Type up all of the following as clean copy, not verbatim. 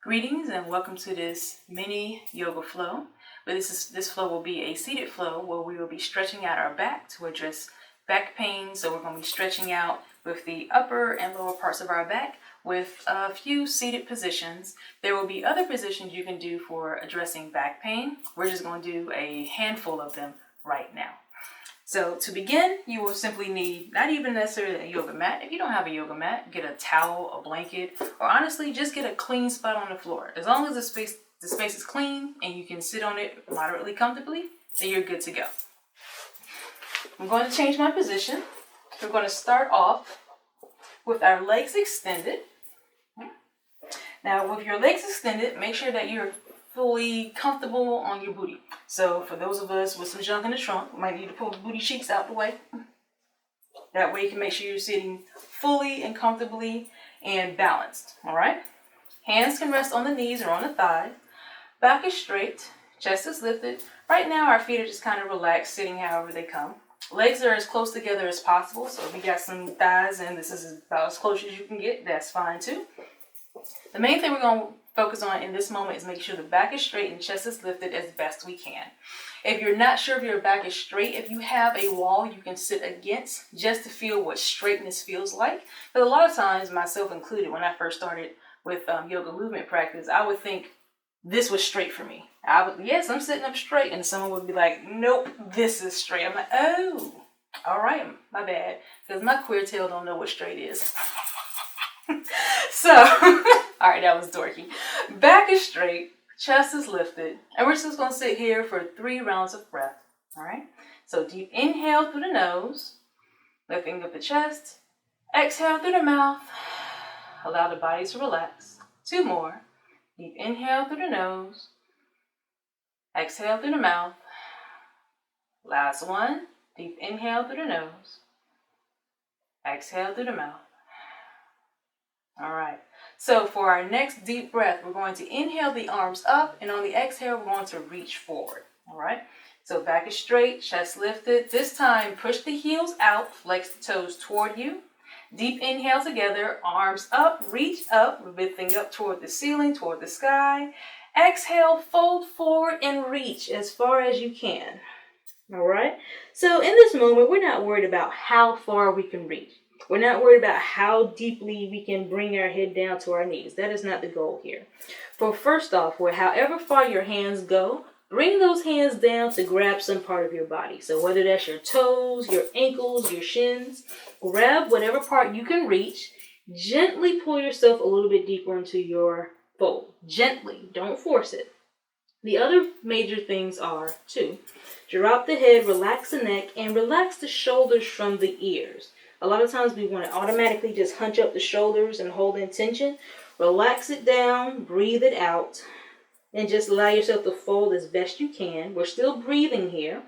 Greetings and welcome to this mini yoga flow. This flow will be a seated flow where we will be stretching out our back to address back pain. So we're going to be stretching out with the upper and lower parts of our back with a few seated positions. There will be other positions you can do for addressing back pain. We're just going to do a handful of them right now. So to begin, you will simply need not even necessarily a yoga mat. If you don't have a yoga mat, get a towel, a blanket, or honestly, just get a clean spot on the floor. As long as the space is clean and you can sit on it moderately comfortably, then you're good to go. I'm going to change my position. We're going to start off with our legs extended. Now, with your legs extended, make sure that you're fully comfortable on your booty. So for those of us with some junk in the trunk, we might need to pull the booty cheeks out the way. That way you can make sure you're sitting fully and comfortably and balanced. All right? Hands can rest on the knees or on the thighs. Back is straight, chest is lifted. Right now our feet are just kind of relaxed, sitting however they come. Legs are as close together as possible. So if you got some thighs and this is about as close as you can get, that's fine too. The main thing we're going to focus on in this moment is make sure the back is straight and chest is lifted as best we can. If you're not sure if your back is straight, if you have a wall you can sit against just to feel what straightness feels like. But a lot of times, myself included, when I first started with yoga movement practice, I would think this was straight for me. Yes, I'm sitting up straight, and someone would be like, nope, this is straight. I'm like, oh, all right, my bad, because my queer tail don't know what straight is. So, all right, that was dorky. Back is straight, chest is lifted, and we're just going to sit here for 3 rounds of breath. All right, so deep inhale through the nose, lifting up the chest. Exhale through the mouth. Allow the body to relax. 2 more. Deep inhale through the nose. Exhale through the mouth. Last one. Deep inhale through the nose. Exhale through the mouth. All right. So for our next deep breath, we're going to inhale the arms up, and on the exhale, we're going to reach forward. All right. So back is straight, chest lifted. This time, push the heels out, flex the toes toward you. Deep inhale together, arms up, reach up, lifting up toward the ceiling, toward the sky. Exhale, fold forward and reach as far as you can. All right. So in this moment, we're not worried about how far we can reach. We're not worried about how deeply we can bring our head down to our knees. That is not the goal here. For first off, however far your hands go, bring those hands down to grab some part of your body. So whether that's your toes, your ankles, your shins, grab whatever part you can reach. Gently pull yourself a little bit deeper into your fold. Gently, don't force it. The other major things are to drop the head, relax the neck, and relax the shoulders from the ears. A lot of times we want to automatically just hunch up the shoulders and hold in tension. Relax it down, breathe it out, and just allow yourself to fold as best you can. We're still breathing here.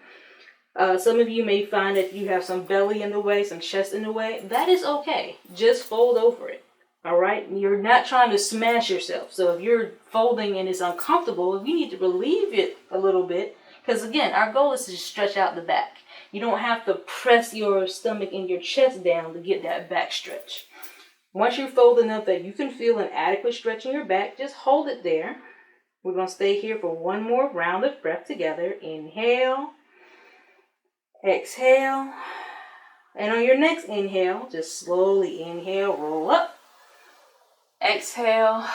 Some of you may find that you have some belly in the way, some chest in the way. That is okay. Just fold over it. All right? You're not trying to smash yourself. So if you're folding and it's uncomfortable, you need to relieve it a little bit. Because again, our goal is to just stretch out the back. You don't have to press your stomach and your chest down to get that back stretch. Once you're folded enough that you can feel an adequate stretch in your back, just hold it there. We're going to stay here for 1 more round of breath together. Inhale. Exhale. And on your next inhale, just slowly inhale, roll up. Exhale,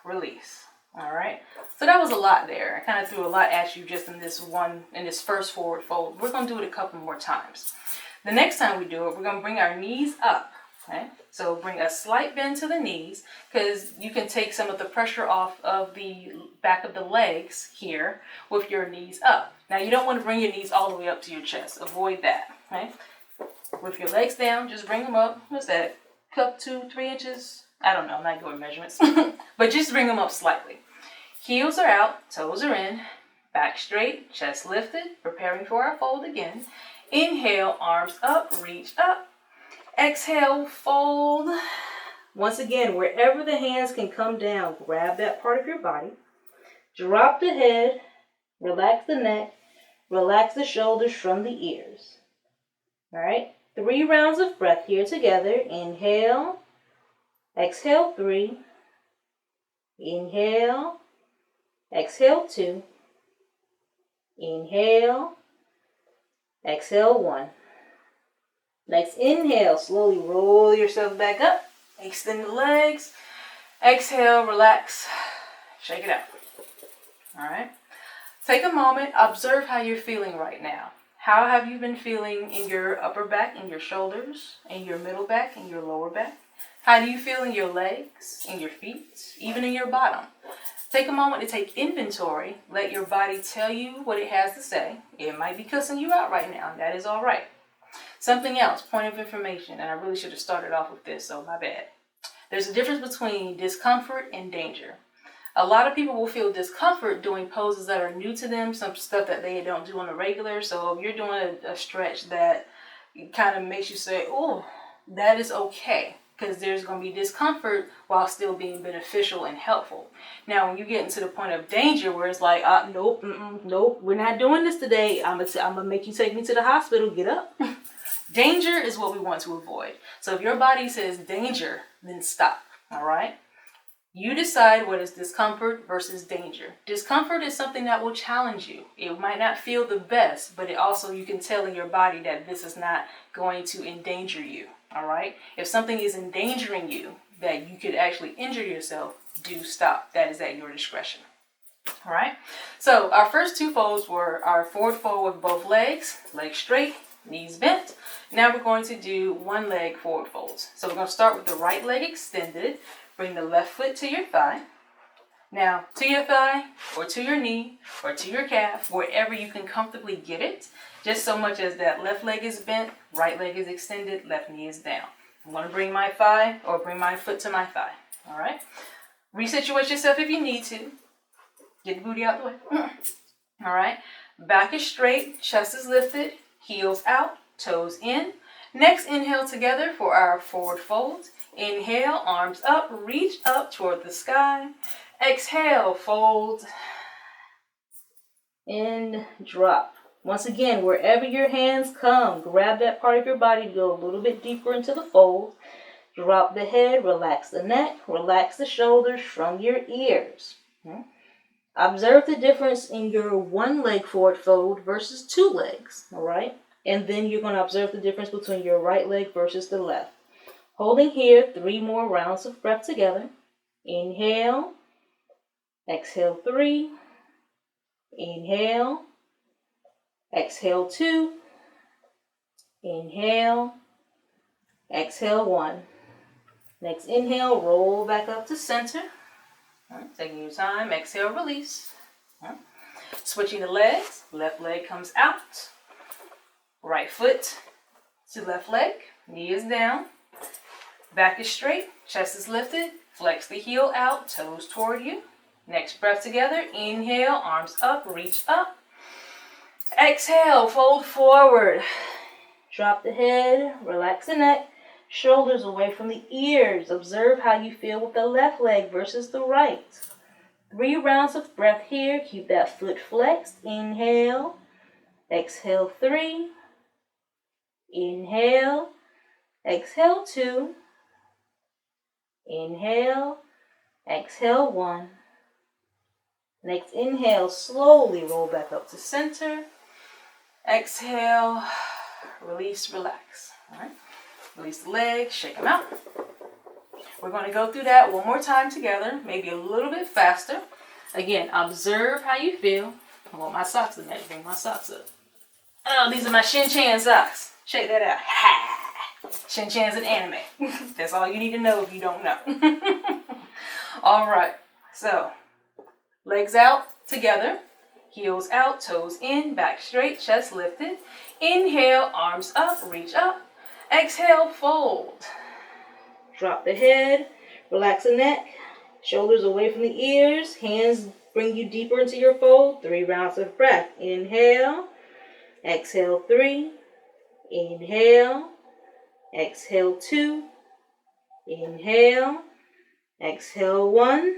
release. All right. So that was a lot there. I kind of threw a lot at you just in this first forward fold. We're going to do it a couple more times. The next time we do it, we're going to bring our knees up. Okay. So bring a slight bend to the knees, because you can take some of the pressure off of the back of the legs here with your knees up. Now you don't want to bring your knees all the way up to your chest. Avoid that. Okay. With your legs down, just bring them up. What's that? Cup 2-3 inches? I don't know. I'm not good with measurements. But just bring them up slightly. Heels are out, toes are in, back straight, chest lifted, preparing for our fold again. Inhale, arms up, reach up. Exhale, fold. Once again, wherever the hands can come down, grab that part of your body. Drop the head, relax the neck, relax the shoulders from the ears. All right, 3 rounds of breath here together. Inhale, exhale 3, Inhale. Exhale 2. Inhale. Exhale 1. Next inhale, slowly roll yourself back up. Extend the legs. Exhale, relax. Shake it out. All right. Take a moment, observe how you're feeling right now. How have you been feeling in your upper back, in your shoulders, in your middle back, in your lower back? How do you feel in your legs, in your feet, even in your bottom? Take a moment to take inventory. Let your body tell you what it has to say. It might be cussing you out right now, and that is all right. Something else, point of information, and I really should have started off with this, so my bad. There's a difference between discomfort and danger. A lot of people will feel discomfort doing poses that are new to them, some stuff that they don't do on a regular. So if you're doing a stretch that kind of makes you say, oh, that is okay, because there's going to be discomfort while still being beneficial and helpful. Now, when you get into the point of danger where it's like, nope, nope, we're not doing this today. I'm gonna make you take me to the hospital. Get up. Danger is what we want to avoid. So if your body says danger, then stop. All right. You decide what is discomfort versus danger. Discomfort is something that will challenge you. It might not feel the best, but it also, you can tell in your body that this is not going to endanger you. All right. If something is endangering you, that you could actually injure yourself, do stop. That is at your discretion. All right. So our first two folds were our forward fold with both legs straight, knees bent. Now we're going to do one leg forward folds. So we're going to start with the right leg extended. Bring the left foot to your thigh. Now, to your thigh, or to your knee, or to your calf, wherever you can comfortably get it, just so much as that left leg is bent, right leg is extended, left knee is down. I'm going to bring my thigh, or bring my foot to my thigh. All right? Resituate yourself if you need to. Get the booty out the way. All right? Back is straight, chest is lifted, heels out, toes in. Next, inhale together for our forward fold. Inhale, arms up, reach up toward the sky. Exhale, fold and drop. Once again, wherever your hands come, grab that part of your body to go a little bit deeper into the fold. Drop the head, relax the neck, relax the shoulders from your ears. Observe the difference in your one leg forward fold versus two legs, all right? And then you're going to observe the difference between your right leg versus the left. Holding here 3 more rounds of breath together. Inhale. Exhale 3. Inhale. Exhale 2. Inhale. Exhale 1. Next inhale, roll back up to center. Taking your time. Exhale, release. Switching the legs. Left leg comes out. Right foot to left leg. Knee is down. Back is straight, chest is lifted, flex the heel out, toes toward you. Next breath together, inhale, arms up, reach up. Exhale, fold forward. Drop the head, relax the neck, shoulders away from the ears. Observe how you feel with the left leg versus the right. 3 rounds of breath here, keep that foot flexed. Inhale, exhale 3. Inhale, exhale 2. Inhale, exhale 1. Next inhale, slowly roll back up to center. Exhale, release, relax. All right, release the legs, shake them out. We're going to go through that one more time together, maybe a little bit faster. Again, observe how you feel. I want my socks in there. Bring my socks up. Oh, these are my Shin Chan socks. Check that out. Ha! Shin Chan's an anime. That's all you need to know if you don't know. All right. So, legs out together. Heels out, toes in, back straight, chest lifted. Inhale, arms up, reach up. Exhale, fold. Drop the head, relax the neck, shoulders away from the ears. Hands bring you deeper into your fold. 3 rounds of breath. Inhale, exhale 3. Inhale. Exhale 2. Inhale. Exhale 1.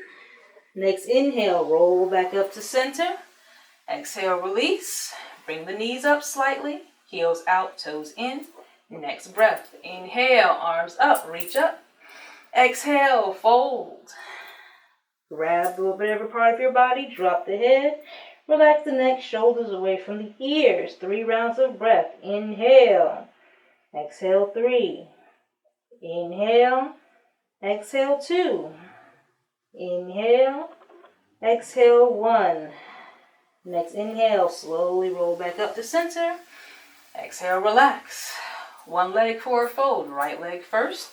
Next inhale, roll back up to center. Exhale, release. Bring the knees up slightly. Heels out, toes in. Next breath. Inhale, arms up, reach up. Exhale, fold. Grab whatever part of your body, drop the head, relax the neck, shoulders away from the ears. 3 rounds of breath. Inhale, exhale 3. Inhale, exhale 2. Inhale, exhale 1. Next inhale, slowly roll back up to center. Exhale, relax. 1 leg forward fold, right leg first.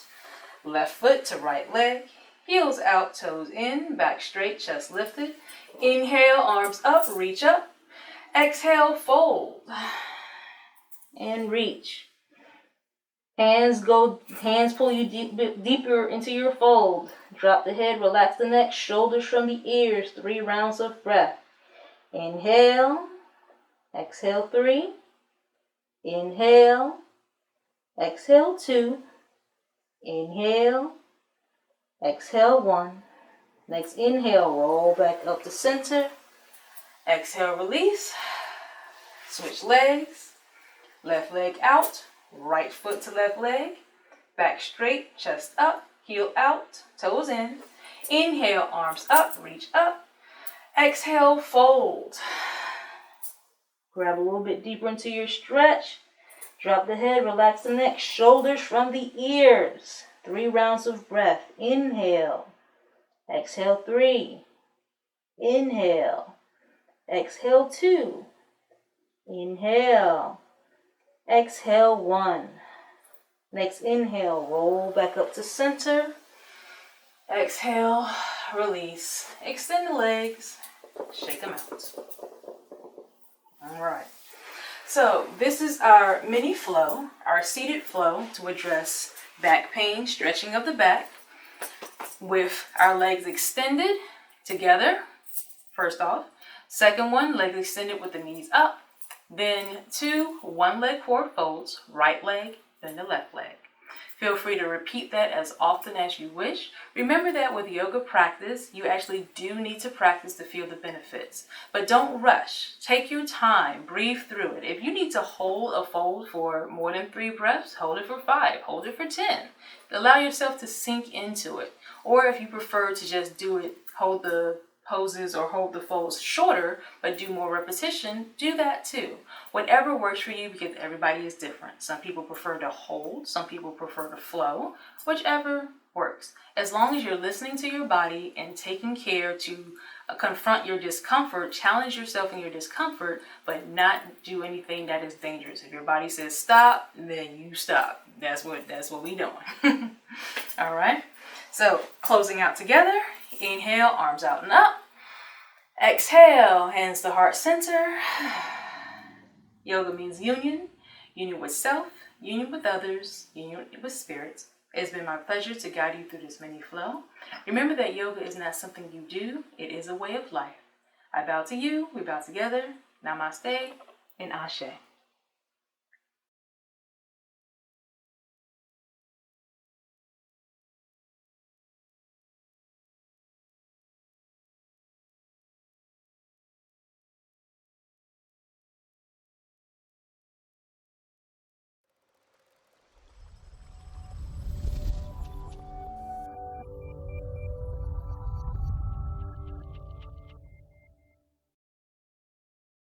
Left foot to right leg. Heels out, toes in, back straight, chest lifted. Inhale, arms up, reach up. Exhale, fold. And reach. Hands pull you deeper into your fold. Drop the head, relax the neck, shoulders from the ears. 3 rounds of breath. Inhale, exhale 3. Inhale, exhale 2. Inhale, exhale 1. Next inhale, roll back up to center. Exhale, release. Switch legs. Left leg out. Right foot to left leg. Back straight, chest up, heel out, toes in. Inhale, arms up, reach up. Exhale, fold. Grab a little bit deeper into your stretch. Drop the head, relax the neck, shoulders from the ears. 3 rounds of breath. Inhale. Exhale 3. Inhale. Exhale 2. Inhale. Exhale 1. Next inhale, roll back up to center. Exhale, release. Extend the legs, shake them out. All right. So this is our mini flow, our seated flow to address back pain, stretching of the back with our legs extended together. First off. Second one, legs extended with the knees up. Then 2 one-leg forward folds, right leg, then the left leg. Feel free to repeat that as often as you wish. Remember that with yoga practice, you actually do need to practice to feel the benefits. But don't rush. Take your time. Breathe through it. If you need to hold a fold for more than 3 breaths, hold it for 5. Hold it for 10. Allow yourself to sink into it. Or if you prefer to just do it, hold the poses or hold the folds shorter, but do more repetition, do that too. Whatever works for you, because everybody is different. Some people prefer to hold, some people prefer to flow, whichever works. As long as you're listening to your body and taking care to confront your discomfort, challenge yourself in your discomfort, but not do anything that is dangerous. If your body says stop, then you stop. That's what we doing. All right. So closing out together. Inhale, arms out and up. Exhale, hands to heart center. Yoga means union. Union with self, union with others, union with spirits. It's been my pleasure to guide you through this mini flow. Remember that yoga is not something you do. It is a way of life. I bow to you. We bow together. Namaste and Ashe.